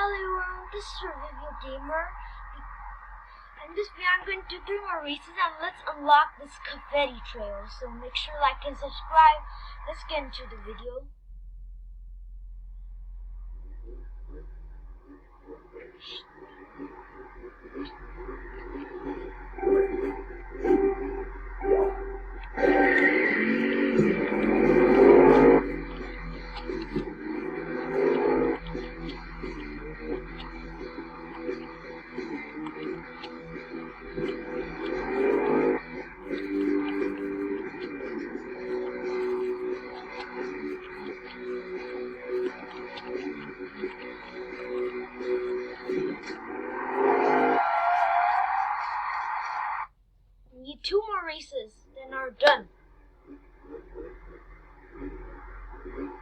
everyone, this is Survival Gamer. In this video I'm going to do 3 more races and let's unlock this confetti trail. So make sure to like and subscribe. Let's get into the video. We need 2 more races, then are done.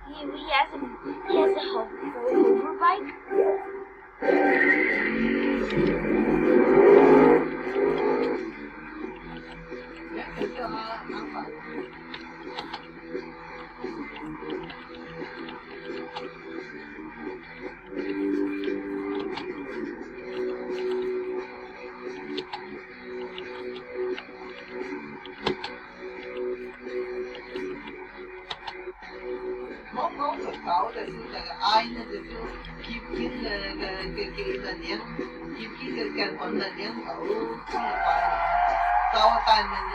He has a hover bike. Món cực khổ là xưa là ai nên là xưa chim kiến là nhắn chim kiến cái phần là nhắn ở cũng là phải tao tay mình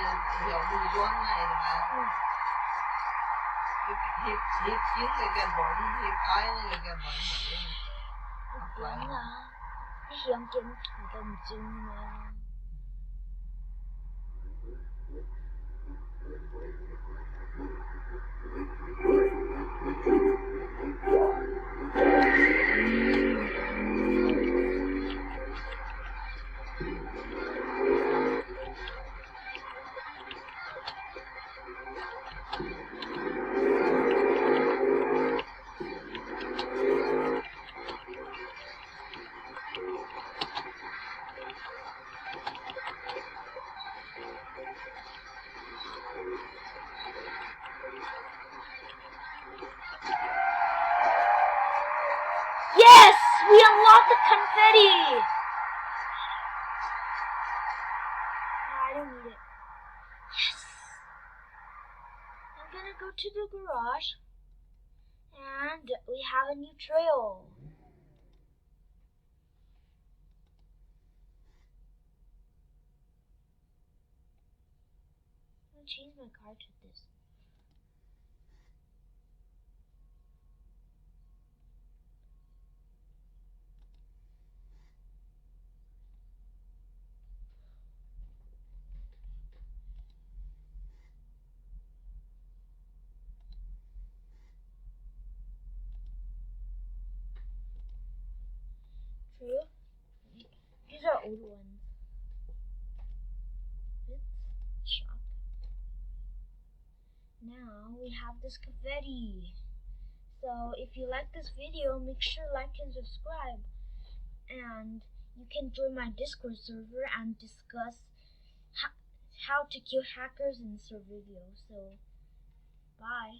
hiểu mùi gió này là hiệp kiến cái bọn hiệp ai nó cái bọn Đúng là hiểm kiến thủ tầm chừng mà. Yes! We unlocked the confetti! No, I don't need it. Yes! I'm gonna go to the garage. And we have a new trail. I'm gonna change my car to this. True. These are old ones. Let's shop. Now we have this confetti. So if you like this video, make sure to like and subscribe. And you can join my Discord server and discuss how to kill hackers in survival. So bye.